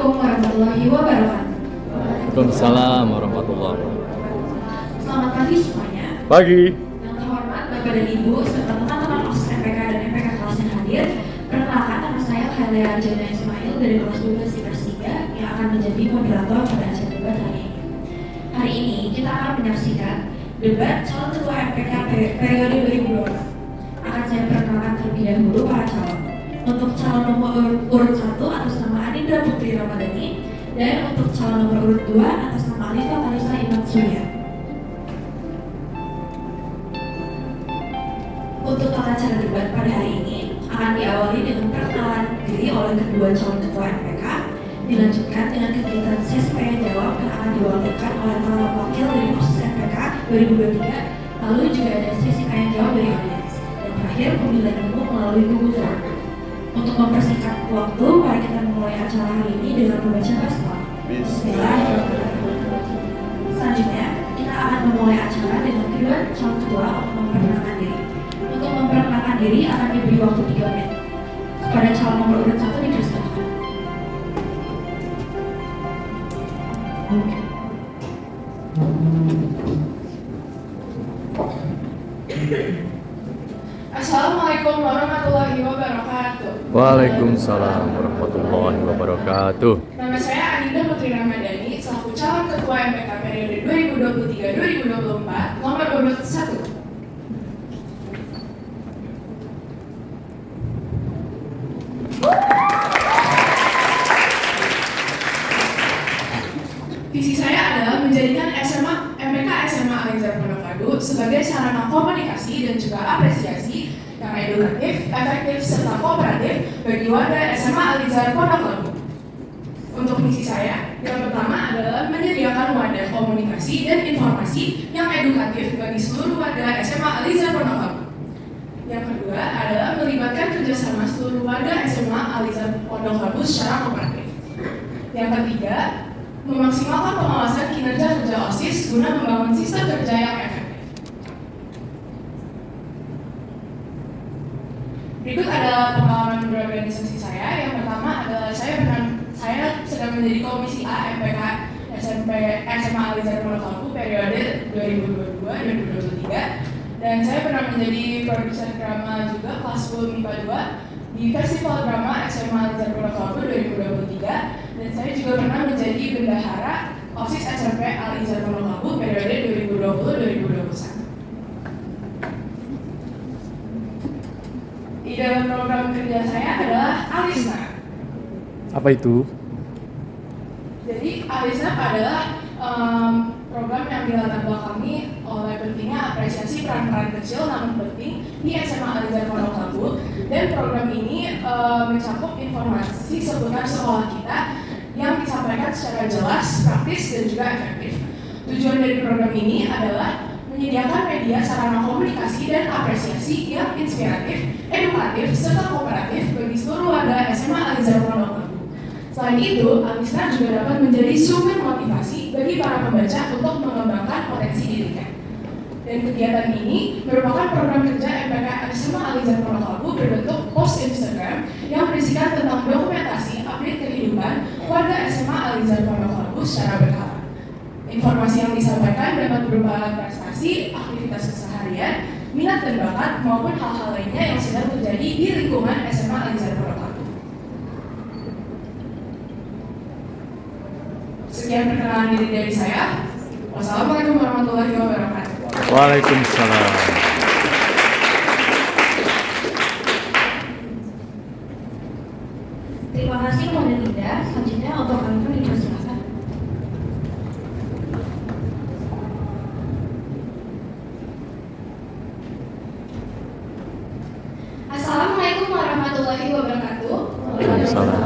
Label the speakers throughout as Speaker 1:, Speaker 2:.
Speaker 1: Assalamualaikum warahmatullahi wabarakatuh.
Speaker 2: Waalaikumsalam warahmatullahi wabarakatuh.
Speaker 1: Selamat pagi semuanya.
Speaker 2: Pagi.
Speaker 1: Yang terhormat Bapak dan Ibu serta teman-teman OSIS MPK dan MPK kelas yang hadir. Perkenalkan, nama saya Khalia Arjana Ismail dari kelas 12 IPS 3 yang akan menjadi moderator pada acara debat hari ini. Hari ini kita akan menyaksikan debat calon ketua MPK periode 2024. Akan saya perkenalkan terlebih dahulu para calon. Untuk calon nomor urut 1 atas nama Anindra Putri Ramadhani dan untuk calon nomor urut 2 atas nama Alifa Kalisa Iman Surya. Untuk tata cara debat pada hari ini akan diawali dengan perkenalan diri oleh kedua calon ketua MPK, dilanjutkan dengan kegiatan sesi tanya jawab yang akan diwakilkan oleh para wakil dari OSIS MPK 2023, lalu juga ada sesi tanya jawab dari audiens, dan terakhir pemilihan umum melalui Google Form. Untuk mempersingkat waktu, mari kita memulai acara hari ini dengan membaca basmalah. Bismillahirrahmanirrahim. Selanjutnya, kita akan memulai acara dengan kedua calon ketua untuk memperkenalkan diri. Untuk memperkenalkan diri akan diberi waktu 3 menit. Kepada calon nomor urut 1 dipersilakan.
Speaker 3: Assalamualaikum warahmatullahi wabarakatuh.
Speaker 2: Waalaikumsalam warahmatullahi wabarakatuh.
Speaker 3: Nama saya Anindra Putri Ramadhani, selaku calon ketua MPK periode 2023-2024, nomor urut 1. Visi saya adalah menjadikan MPK SMA Al-Azhar Pondok Labu sebagai sarana komunikasi dan juga apresiasi yang edukatif, efektif, serta kooperatif bagi warga SMA Al-Azhar Pondok Labu. Untuk misi saya, yang pertama adalah menyediakan wadah komunikasi dan informasi yang edukatif bagi seluruh warga SMA Al-Azhar Pondok Labu. Yang kedua adalah melibatkan kerjasama seluruh warga SMA Al-Azhar Pondok Labu secara kooperatif. Yang ketiga, memaksimalkan pengawasan kinerja kerja OSIS guna membangun sistem kerja yang efektif. Berikut adalah pengalaman berorganisasi saya. Yang pertama adalah saya sedang menjadi Komisi A MPK SMA Al-Azhar Pondok Labu periode 2022-2023, dan saya pernah menjadi produser drama juga kelas 10 MIPA 2 di Festival Drama SMA Al-Azhar Pondok Labu 2023, dan saya juga pernah menjadi bendahara OSIS SMP Al-Azhar Pondok Labu periode 2020-2021. Di dalam program kerja saya adalah Alisna.
Speaker 2: Apa itu?
Speaker 3: Jadi Alisna adalah program yang dilatar belakangi oleh pentingnya apresiasi peran-peran kecil namun penting di SMA Al-Azhar Pondok Labu, dan program ini mencakup informasi seputar sekolah kita yang disampaikan secara jelas, praktis, dan juga efektif. Tujuan dari program ini adalah menyediakan media sarana komunikasi dan apresiasi yang inspiratif, edukatif, serta kooperatif bagi seluruh warga SMA Al-Azhar Pondok Labu. Selain itu, Alisna juga dapat menjadi sumber motivasi bagi para pembaca untuk mengembangkan potensi dirinya. Dan kegiatan ini merupakan program kerja MPK SMA Al-Azhar Pondok Labu berbentuk post Instagram yang berisikan tentang dokumentasi update kehidupan warga SMA Al-Azhar Pondok Labu secara berkala. Informasi yang disampaikan dapat berupa prestasi, aktivitas keseharian, minat dan bakat, maupun hal-hal lainnya yang sedang terjadi di lingkungan SMA Al-Azhar Pondok Labu. Sekian perkenalan diri dari saya. Wassalamualaikum warahmatullahi wabarakatuh.
Speaker 2: Waalaikumsalam.
Speaker 1: Terima kasih kepada Linda. Selanjutnya untuk Alifa dipersilakan.
Speaker 3: Assalamualaikum warahmatullahi wabarakatuh.
Speaker 2: Waalaikumsalam.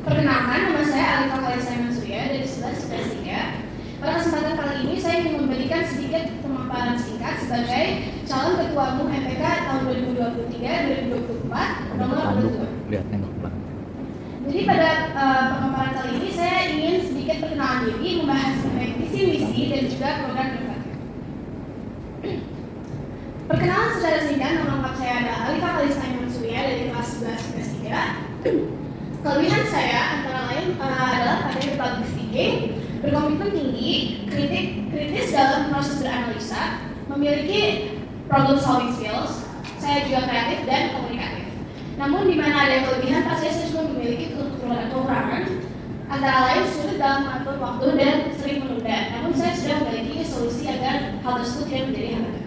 Speaker 3: Perkenalkan, nama saya Alifa Kalisa Iman Surya dari 11 IPS 3. Pada kesempatan kali ini saya ingin memberikan sedikit pemaparan singkat sebagai calon ketua umum MPK tahun 2023-2024 nomor urut 2.
Speaker 2: Lihat nengok belakang.
Speaker 3: Jadi pada pemaparan kali ini saya ingin sedikit perkenalan diri, membahas mengenai visi misi dan juga program debat. Perkenalan secara singkat, nama lengkap saya adalah Alifa Kalisa Iman Surya dari kelas 11 IPS 3. Kelebihan saya memiliki problem solving skills, saya juga kreatif dan komunikatif. Namun di mana ada kelebihan, pasti saya juga memiliki kekurangan, antara lain sulit dalam mengatur waktu dan sering menunda. Namun saya sudah memiliki solusi agar hal tersebut tidak menjadi hambatan.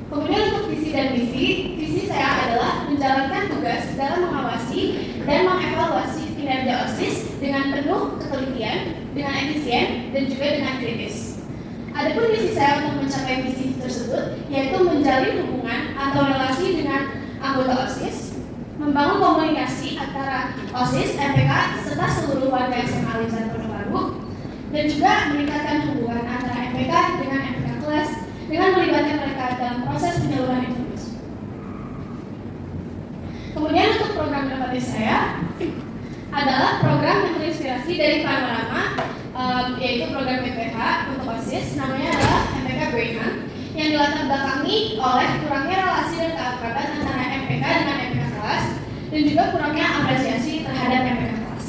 Speaker 3: Kemudian untuk visi dan visi saya adalah menjalankan tugas dalam mengawasi dan mengevaluasi kinerja OSIS dengan penuh ketelitian, dengan efisien, dan juga dengan kritis. Adapun misi saya untuk mencapai visi tersebut yaitu menjalin hubungan atau relasi dengan anggota OSIS, membangun komunikasi antara OSIS, MPK, serta seluruh warga SMA Alizar Pondok Labu, dan juga meningkatkan hubungan antara MPK dengan MPK kelas dengan melibatkan mereka dalam proses penyaluran informasi. Kemudian untuk program inovatif saya adalah program yang terinspirasi dari Panorama, yaitu program MPK untuk OSIS, namanya adalah MPK Greyhound, yang dilatar belakangi oleh kurangnya relasi dan keakraban antara MPK dengan MPK kelas, dan juga kurangnya apresiasi terhadap MPK kelas.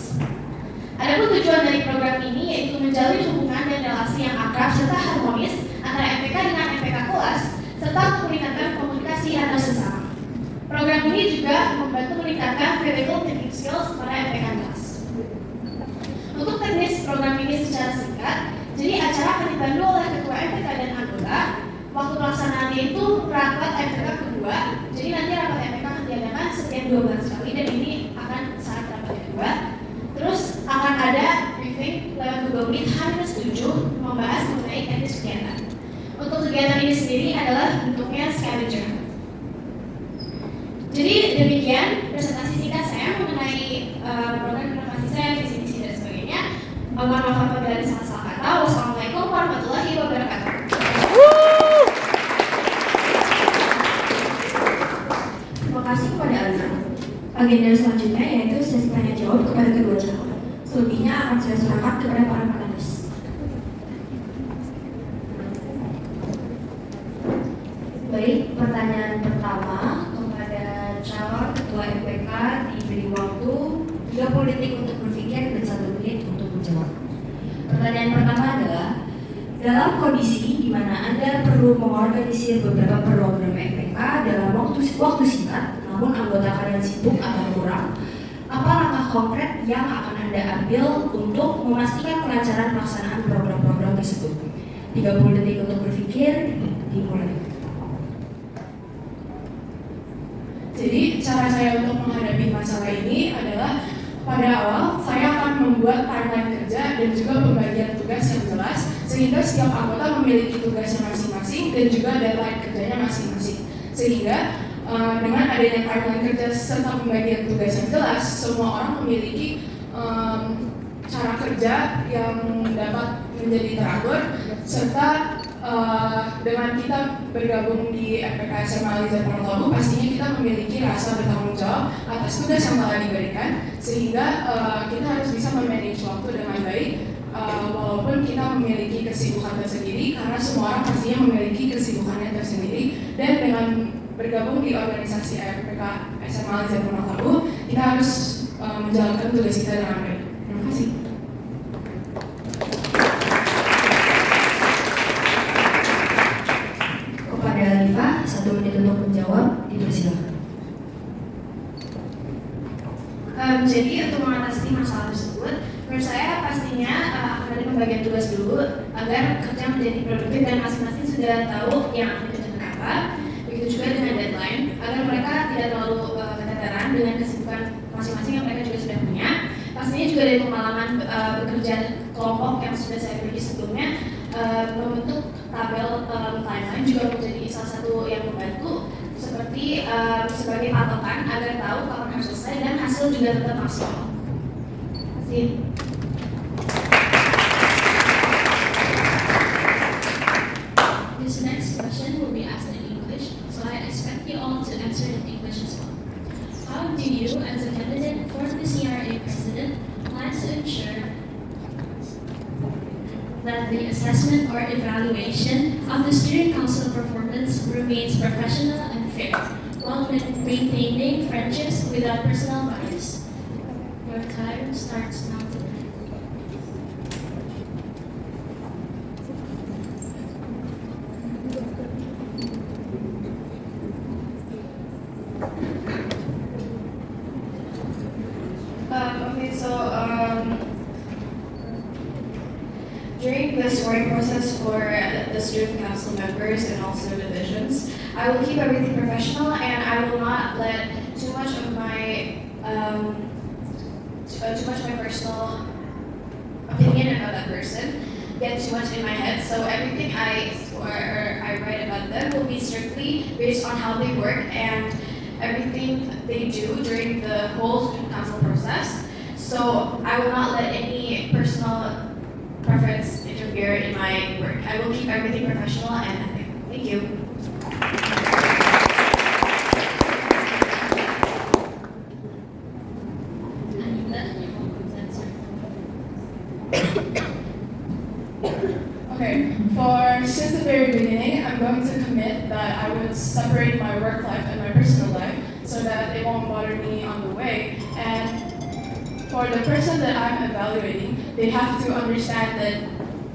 Speaker 3: Adapun tujuan dari program ini yaitu menjalin hubungan dan relasi yang akrab serta harmonis antara MPK dengan MPK kelas, serta untuk meningkatkan komunikasi antar sesama. Program ini juga membantu meningkatkan critical thinking skills pada MPK kelas. Untuk teknis program ini secara singkat, jadi acara akan dipandu oleh ketua MPK dan anggota. Waktu pelaksanaannya itu rapat MPK kedua, jadi nanti rapat MPK akan diadakan setiap 2 bulan sekali dan ini akan saat rapat kedua. Terus akan ada briefing lewat Google Meet H-7 membahas mengenai teknis kegiatan. Untuk kegiatan ini sendiri adalah bentuknya scavenger. Jadi demikian presentasi singkat saya mengenai program inovasi saya, visi misi dan sebagainya. Mohon maaf apabila ada salah-salah kata. Wassalamualaikum warahmatullahi wabarakatuh.
Speaker 1: Terima kasih kepada Aliza. Agenda selanjutnya yaitu sesi tanya jawab kepada kedua calon. Selebihnya akan saya serahkan kepada para panelis. Baik, pertanyaan pertama kepada calon ketua MPK diberi waktu 30 detik untuk berpikir dan 1 menit untuk menjawab. Pertanyaan pertama adalah, dalam kondisi di mana Anda perlu mengorganisir beberapa program MPK dalam waktu singkat, namun anggota kalian sibuk atau kurang, apa langkah konkret yang akan Anda ambil untuk memastikan kelancaran pelaksanaan program-program tersebut? 30 detik untuk berpikir, dimulai.
Speaker 3: Jadi cara saya untuk menghadapi masalah ini adalah pada awal saya akan membuat timeline kerja dan juga pembagian tugas yang jelas sehingga setiap anggota memiliki tugasnya masing-masing dan juga deadline kerjanya masing-masing. Sehingga dengan adanya timeline kerja serta pembagian tugas yang jelas, semua orang memiliki cara kerja yang dapat menjadi teratur serta dengan kita bergabung di MPK SMA Alizar Pondok Labu, pastinya kita memiliki rasa bertanggung jawab atas tugas yang telah diberikan, sehingga kita harus bisa memanage waktu dengan baik, walaupun kita memiliki kesibukan tersendiri, karena semua orang pastinya memiliki kesibukannya tersendiri. Dan dengan bergabung di organisasi MPK SMA Alizar Pondok Labu, kita harus menjalankan tugas kita dengan baik. Terima kasih.
Speaker 1: Alifa, 1 menit untuk menjawab, dipersilakan.
Speaker 3: Jadi untuk mengatasi masalah tersebut, menurut saya pastinya akan ada pembagian tugas dulu agar kerja menjadi produktif dan masing-masing sudah tahu yang akan dikerjakan apa. Begitu juga dengan deadline agar mereka tidak terlalu keteteran dengan kesibukan masing-masing yang mereka juga sudah punya. Pastinya juga dari pengalaman bekerja kelompok yang sudah saya miliki sebelumnya, membentuk tabel timeline juga menjadi salah satu yang membantu seperti sebagai patokan agar tahu kapan harus selesai dan hasil juga tetap maksimal. Terima kasih.
Speaker 4: This next question will be asked in English, so I expect you all to answer in English as well. How do you, as a candidate for the CRA president, plan to ensure that the assessment or evaluation of the student council performance remains professional and fair, while maintaining friendships without personal bias? Your time starts now.
Speaker 1: during the scoring process for the student council members and also divisions, I will keep everything professional and I will not let too much of my personal opinion about that person get too much in my head. So everything I score or I write about them will be strictly based on how they work and everything they do during the whole student council process. So I will not let any personal preference interfere in my work. I will keep everything professional and ethical. Thank you.
Speaker 3: Okay, since the very beginning, I'm going to commit that I would separate my work life and my personal life so that it won't bother me on the way. And for the person that I'm evaluating, they have to understand that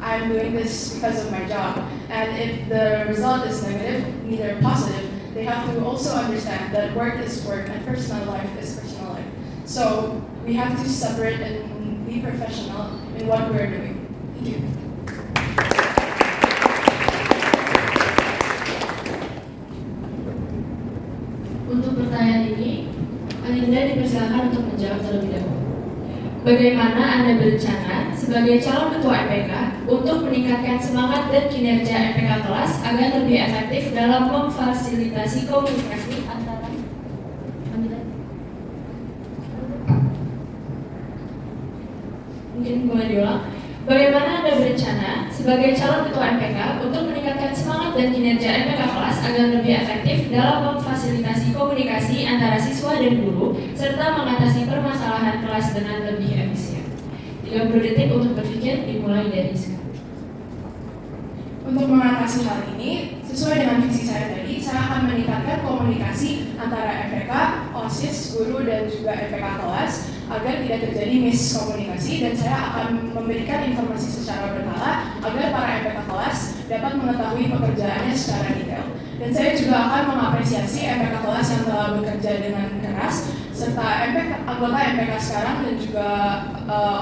Speaker 3: I'm doing this because of my job. And if the result is negative, neither positive, they have to also understand that work is work and personal life is personal life. So we have to separate and be professional in what we're doing. Thank you.
Speaker 4: Untuk pertanyaan ini, Alinda dipersilakan untuk menjawab terlebih dahulu. Bagaimana Anda berencana sebagai calon ketua MPK untuk meningkatkan semangat dan kinerja MPK kelas agar lebih efektif dalam memfasilitasi komunikasi antara Mungkin boleh diulang. Bagaimana Anda berencana sebagai calon ketua MPK untuk meningkatkan semangat dan kinerja MPK kelas agar lebih efektif dalam memfasilitasi komunikasi antara siswa dan guru serta mengatasi permasalahan kelas dengan lebih efisien? 30 detik untuk berpikir dimulai dari sekarang.
Speaker 3: Untuk mengatasi hal ini, sesuai dengan visi saya tadi, saya akan meningkatkan komunikasi antara MPK, OSIS, guru, dan juga MPK kelas agar tidak terjadi miskomunikasi dan saya akan memberikan informasi secara berkala agar para MPK kelas dapat mengetahui pekerjaannya secara detail. Dan saya juga akan mengapresiasi MPK kelas yang telah bekerja dengan keras serta anggota MPK sekarang dan juga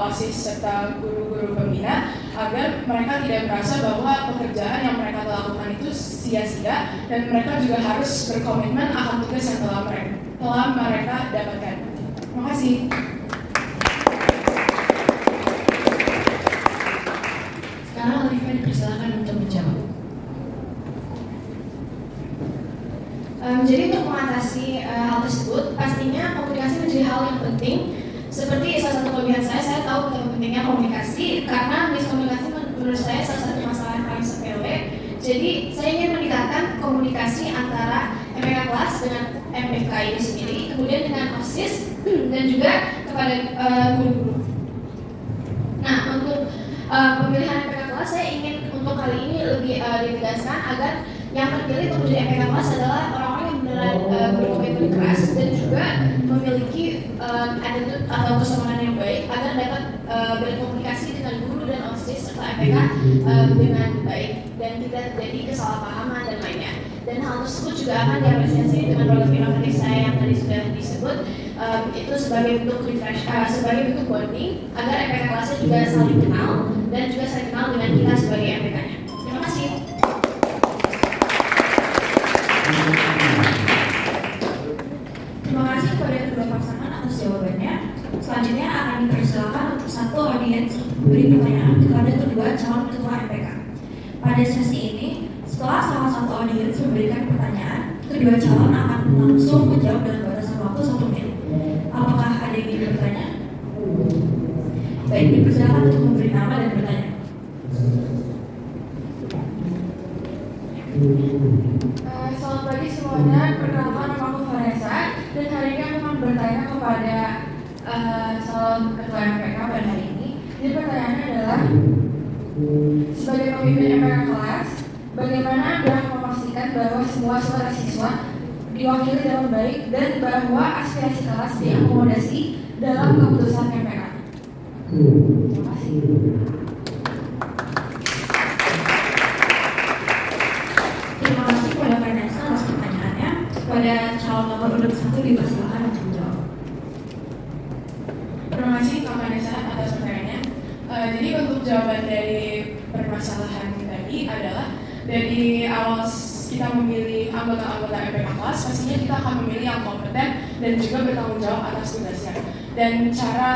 Speaker 3: OSIS serta guru-guru pembina agar mereka tidak merasa bahwa pekerjaan yang mereka lakukan itu sia-sia dan mereka juga harus berkomitmen akan tugas yang telah mereka dapatkan. Terima kasih.
Speaker 4: Sekarang Olivia dipersilakan untuk menjawab.
Speaker 1: Jadi untuk mengatasi hal tersebut, pastinya komunikasi menjadi hal yang penting. Seperti salah satu kelebihan saya tahu betapa pentingnya komunikasi karena miskomunikasi menurut saya salah satu masalah yang paling sepele. Jadi saya ingin meningkatkan komunikasi antara MPK kelas dengan MPK ini sendiri, kemudian dengan OSIS dan juga kepada guru-guru. Nah, untuk pemilihan MPK kelas saya ingin untuk kali ini lebih ditegaskan agar yang terpilih untuk menjadi MPK kelas adalah orang-orang yang benar berkomitmen keras dan juga memiliki attitude atau kesamaan yang baik agar dapat berkomunikasi dengan guru dan OSIS serta MPK dengan baik dan tidak terjadi kesalahpahaman dan lainnya. Dan hal tersebut juga akan diapresiasi dengan program inovatif saya yang tadi sudah disebut itu sebagai bentuk sebagai bentuk bonding agar MPK kelasnya juga saling kenal dan juga saling kenal dengan kita sebagai MPK-nya. Terima kasih.
Speaker 5: Terima kasih kepada kedua pasangan atas jawabannya. Selanjutnya akan dipersilakan untuk satu audiens untuk memberi pertanyaan kepada kedua calon ketua MPK. Pada sesi ini, setelah salah satu audiens memberikan pertanyaan, kedua calon akan langsung menjawab dalam batasan waktu 1 menit. Apakah ada yang ingin bertanya? Baik, dipersilakan untuk memberi nama dan bertanya.
Speaker 3: Selamat pagi semuanya, perkenalkan nama aku Vanessa dan hari ini aku akan bertanya kepada calon ketua MPK pada hari ini. Jadi pertanyaannya adalah, sebagai pemimpin MPK kelas, bagaimana Anda memastikan bahwa semua suara siswa diwakili dengan baik dan bahwa aspirasi kelas diakomodasi dalam keputusan MPK? Terima kasih.
Speaker 5: Terima kasih kepada Vanessa atas pertanyaannya. Pada calon nomor urut 1 dipersilakan untuk menjawab.
Speaker 3: Terima kasih Kak Vanessa. jawaban dari permasalahan tadi adalah dari awal kita memilih anggota-anggota MPK kelas, pastinya kita akan memilih yang kompeten dan juga bertanggung jawab atas tugasnya. Dan cara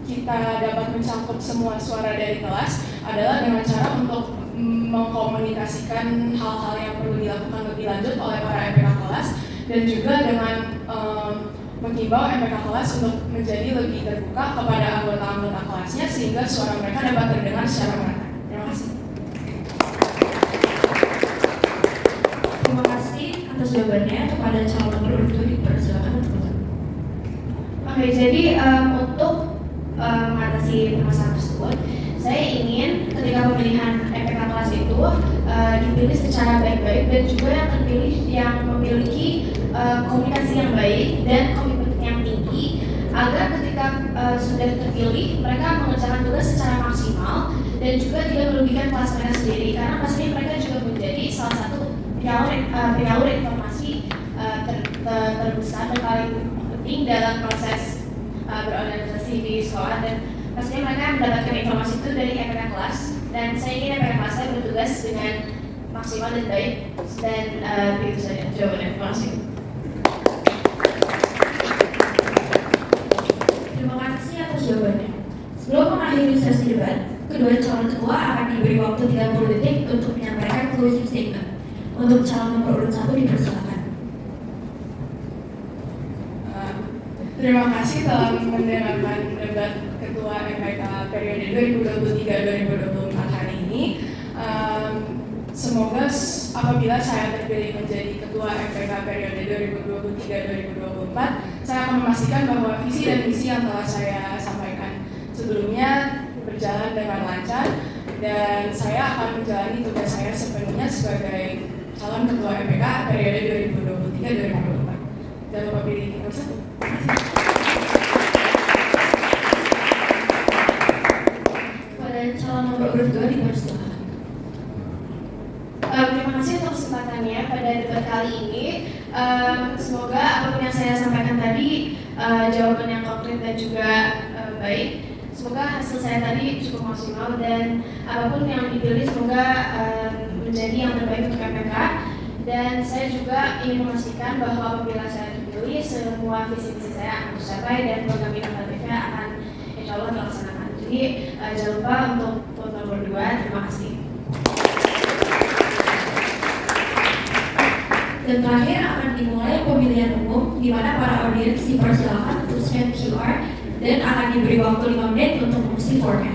Speaker 3: kita dapat mencakup semua suara dari kelas adalah dengan cara untuk mengkomunikasikan hal-hal yang perlu dilakukan lebih lanjut oleh para MPK kelas dan juga dengan menghimbau MPK kelas untuk menjadi lebih terbuka kepada anggota-anggota kelasnya sehingga suara mereka dapat terdengar secara merata. Terima kasih.
Speaker 5: Terima kasih atas jawabannya. Kepada calon nomor urut 2 dipersilakan untuk menjawab.
Speaker 1: Oke, jadi untuk mengatasi permasalahan tersebut, saya ingin ketika pemilihan MPK kelas itu dipilih secara baik-baik dan juga yang terpilih yang memiliki komunikasi yang baik dan komitmen yang tinggi agar ketika sudah terpilih mereka mengerjakan tugas secara maksimal dan juga tidak merugikan kelas mereka sendiri karena pastinya mereka juga menjadi salah satu penyalur informasi terbesar dan paling penting dalam proses berorganisasi di sekolah dan pastinya mereka mendapatkan informasi itu dari MPK kelas dan saya ingin MPK kelas saya bertugas dengan maksimal dan baik dan begitu saja jawabannya. Terima kasih.
Speaker 5: Terima kasih atas jawabannya. Sebelum mengakhiri sesi debat, kedua calon ketua akan diberi waktu 30 detik untuk menyampaikan closing statement. Untuk calon nomor urut 1 dipersilakan.
Speaker 3: Terima kasih telah mendengarkan debat Ketua MPK periode 2023-2024 hari ini. Semoga apabila saya terpilih menjadi Ketua MPK periode 2023-2024, saya akan memastikan bahwa visi dan misi yang telah saya sampaikan sebelumnya berjalan dengan lancar dan saya akan menjalani tugas saya sepenuhnya sebagai calon Ketua MPK periode 2023-2024. Jangan lupa pilih nomor 1.
Speaker 5: Calon nomor urut 2 dipersilakan.
Speaker 1: Terima kasih untuk kesempatannya pada debat kali ini. Semoga apapun yang saya sampaikan tadi jawaban yang konkret dan juga baik. Semoga hasil saya tadi cukup maksimal dan apapun yang dipilih semoga menjadi yang terbaik untuk MPK. Dan saya juga ingin memastikan bahwa apabila saya terpilih semua visi-visi saya akan tercapai dan program inovatifnya akan insya Allah terlaksanakan. Jadi jangan lupa untuk vote nomor 2. Terima kasih.
Speaker 5: Dan terakhir akan dimulai pemilihan umum di mana para audiens dipersilakan untuk scan QR dan akan diberi waktu 5 menit untuk mengisi format.